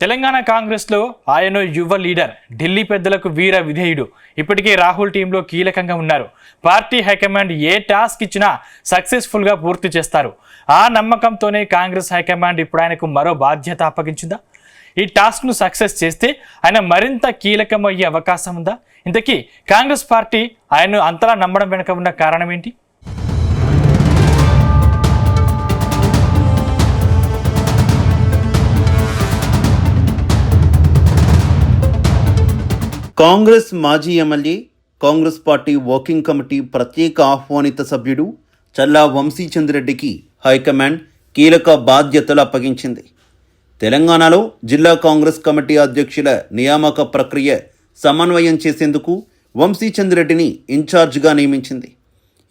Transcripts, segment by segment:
తెలంగాణ కాంగ్రెస్లో ఆయన యువ లీడర్, ఢిల్లీ పెద్దలకు వీర విధేయుడు. ఇప్పటికే రాహుల్ టీంలో కీలకంగా ఉన్నారు. పార్టీ హైకమాండ్ ఏ టాస్క్ ఇచ్చినా సక్సెస్ఫుల్గా పూర్తి చేస్తారు. ఆ నమ్మకంతోనే కాంగ్రెస్ హైకమాండ్ ఇప్పుడు ఆయనకు మరో బాధ్యత అప్పగించిందా? ఈ టాస్క్ను సక్సెస్ చేస్తే ఆయన మరింత కీలకమయ్యే అవకాశం ఉందా? ఇంతకీ కాంగ్రెస్ పార్టీ ఆయన్ను అంతలా నమ్మడం వెనుక ఉన్న కారణం ఏంటి? కాంగ్రెస్ మాజీ MLA, Congress party working committee ప్రత్యేక ఆహ్వానిత సభ్యుడు చల్లా వంశీచంద్రెడ్డికి హైకమాండ్ కీలక బాధ్యతలు అప్పగించింది. తెలంగాణలో జిల్లా కాంగ్రెస్ కమిటీ అధ్యక్షుల నియామక ప్రక్రియ సమన్వయం చేసేందుకు వంశీచంద్రెడ్డిని ఇన్ఛార్జిగా నియమించింది.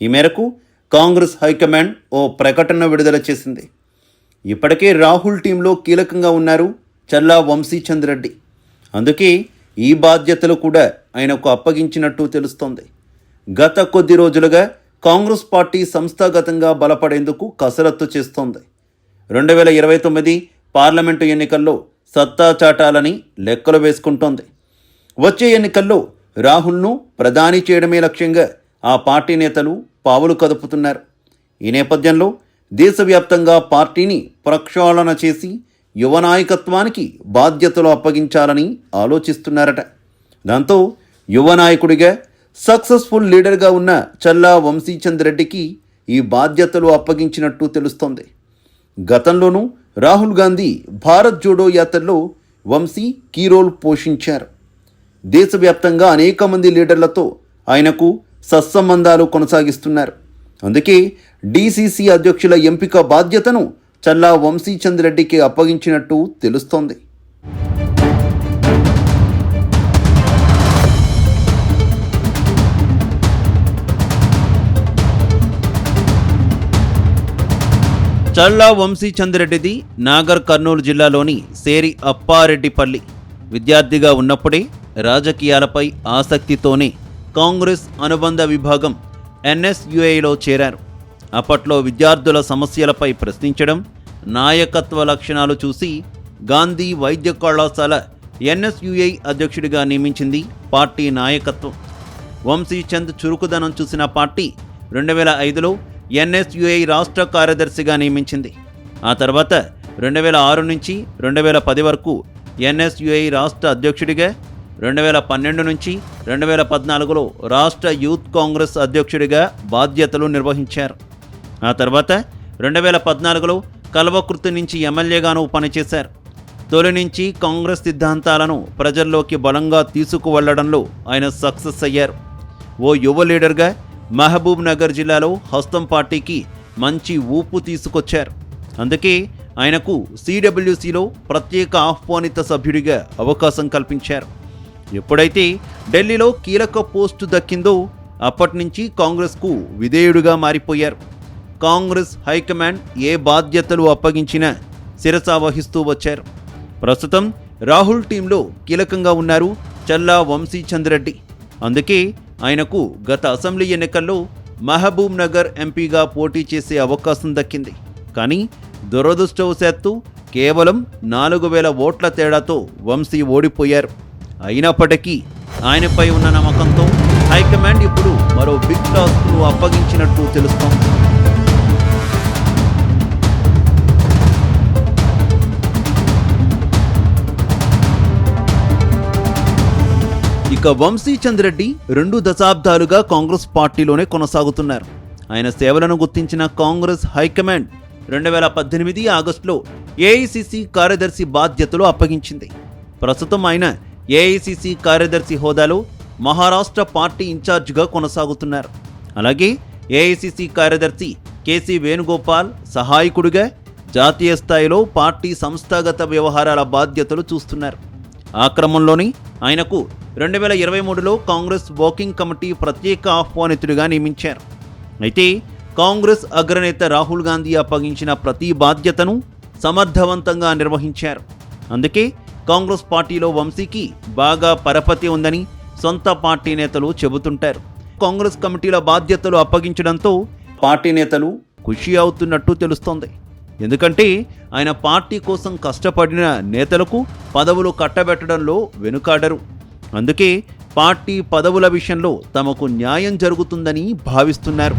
ఈ మేరకు కాంగ్రెస్ హైకమాండ్ ఓ ప్రకటన విడుదల చేసింది. ఇప్పటికే రాహుల్ టీంలో కీలకంగా ఉన్నారు చల్లా వంశీచంద్రెడ్డి. అందుకే ఈ బాధ్యతలు కూడా ఆయనకు అప్పగించినట్టు తెలుస్తోంది. గత కొద్ది రోజులుగా కాంగ్రెస్ పార్టీ సంస్థాగతంగా బలపడేందుకు కసరత్తు చేస్తోంది. 2029 పార్లమెంటు ఎన్నికల్లో సత్తా చాటాలని లెక్కలు వేసుకుంటోంది. వచ్చే ఎన్నికల్లో రాహుల్ను ప్రధాని చేయడమే లక్ష్యంగా ఆ పార్టీ నేతలు పావులు కదుపుతున్నారు. ఈ నేపథ్యంలో దేశవ్యాప్తంగా పార్టీని ప్రక్షాళన చేసి యువ నాయకత్వానికి బాధ్యతలు అప్పగించాలని ఆలోచిస్తున్నారట. దాంతో యువ నాయకుడిగా, సక్సెస్ఫుల్ లీడర్గా ఉన్న చల్లా వంశీచంద్రెడ్డికి ఈ బాధ్యతలు అప్పగించినట్టు తెలుస్తోంది. గతంలోనూ రాహుల్ గాంధీ భారత్ జోడో యాత్రలో వంశీ కీ రోల్ పోషించారు. దేశవ్యాప్తంగా అనేక మంది లీడర్లతో ఆయనకు సత్సంబంధాలు కొనసాగిస్తున్నారు. అందుకే డీసీసీ అధ్యక్షుల ఎంపిక బాధ్యతను చల్లా వంశీచంద్రెడ్డికి అప్పగించినట్టు తెలుస్తోంది. చల్లా వంశీచంద్రెడ్డిది నాగర్ కర్నూలు జిల్లాలోని సేరి అప్పారెడ్డిపల్లి. విద్యార్థిగా ఉన్నప్పుడే రాజకీయాలపై ఆసక్తితోనే కాంగ్రెస్ అనుబంధ విభాగం ఎన్ఎస్యుఐలో చేరారు. అప్పట్లో విద్యార్థుల సమస్యలపై ప్రశ్నించడం, నాయకత్వ లక్షణాలు చూసి గాంధీ వైద్య కళాశాల ఎన్ఎస్యుఐ అధ్యక్షుడిగా నియమించింది పార్టీ నాయకత్వం. వంశీచంద్ చురుకుదనం చూసిన పార్టీ 2005లో ఎన్ఎస్యుఐ రాష్ట్ర కార్యదర్శిగా నియమించింది. ఆ తర్వాత 2006 నుంచి 2010 వరకు ఎన్ఎస్యుఐ రాష్ట్ర అధ్యక్షుడిగా, 2012 నుంచి 2014లో రాష్ట్ర యూత్ కాంగ్రెస్ అధ్యక్షుడిగా బాధ్యతలు నిర్వహించారు. ఆ తర్వాత 2014లో కల్వకుర్తి నుంచి ఎమ్మెల్యేగాను పనిచేశారు. తొలి నుంచి కాంగ్రెస్ సిద్ధాంతాలను ప్రజల్లోకి బలంగా తీసుకువెళ్లడంలో ఆయన సక్సెస్ అయ్యారు. ఓ యువ లీడర్గా మహబూబ్ నగర్ జిల్లాలో హస్తం పార్టీకి మంచి ఊపు తీసుకొచ్చారు. అందుకే ఆయనకు సిడబ్ల్యూసిలో ప్రత్యేక ఆహ్వానిత సభ్యుడిగా అవకాశం కల్పించారు. ఎప్పుడైతే ఢిల్లీలో కీలక పోస్టు దక్కిందో అప్పటి నుంచి కాంగ్రెస్కు విధేయుడిగా మారిపోయారు. కాంగ్రెస్ హైకమాండ్ ఏ బాధ్యతలు అప్పగించినా శిరస వహిస్తూ వచ్చారు. ప్రస్తుతం రాహుల్ టీంలో కీలకంగా ఉన్నారు చల్లా వంశీచంద్రెడ్డి. అందుకే ఆయనకు గత అసెంబ్లీ ఎన్నికల్లో మహబూబ్ నగర్ ఎంపీగా పోటీ చేసే అవకాశం దక్కింది. కానీ దురదృష్టవశాత్తు కేవలం 4000 ఓట్ల తేడాతో వంశీ ఓడిపోయారు. అయినప్పటికీ ఆయనపై ఉన్న నమ్మకంతో హైకమాండ్ ఇప్పుడు మరో బిగ్ టాస్క్ను అప్పగించినట్టు తెలుస్తోంది. ఇక వంశీచంద్రెడ్డి 2 దశాబ్దాలుగా కాంగ్రెస్ పార్టీలోనే కొనసాగుతున్నారు. ఆయన సేవలను గుర్తించిన కాంగ్రెస్ హైకమాండ్ 2018 ఆగస్టులో ఏఐసిసి కార్యదర్శి బాధ్యతలు అప్పగించింది. ప్రస్తుతం ఆయన ఏఐసిసి కార్యదర్శి హోదాలో మహారాష్ట్ర పార్టీ ఇన్ఛార్జిగా కొనసాగుతున్నారు. అలాగే ఏఐసిసి కార్యదర్శి కేసీ వేణుగోపాల్ సహాయకుడిగా జాతీయ స్థాయిలో పార్టీ సంస్థాగత వ్యవహారాల బాధ్యతలు చూస్తున్నారు. ఆ క్రమంలోనే ఆయనకు 2023లో కాంగ్రెస్ వర్కింగ్ కమిటీ ప్రత్యేక ఆహ్వానితుడిగా నియమించారు. అయితే కాంగ్రెస్ అగ్రనేత రాహుల్ గాంధీ అప్పగించిన ప్రతి బాధ్యతను సమర్థవంతంగా నిర్వహించారు. అందుకే కాంగ్రెస్ పార్టీలో వంశీకి బాగా పరపతి ఉందని సొంత పార్టీ నేతలు చెబుతుంటారు. కాంగ్రెస్ కమిటీల బాధ్యతలు అప్పగించడంతో పార్టీ నేతలు ఖుషి అవుతున్నట్టు తెలుస్తోంది. ఎందుకంటే ఆయన పార్టీ కోసం కష్టపడిన నేతలకు పదవులు కట్టబెట్టడంలో వెనుకాడరు. అందుకే పార్టీ పదవుల విషయంలో తమకు న్యాయం జరుగుతుందని భావిస్తున్నారు.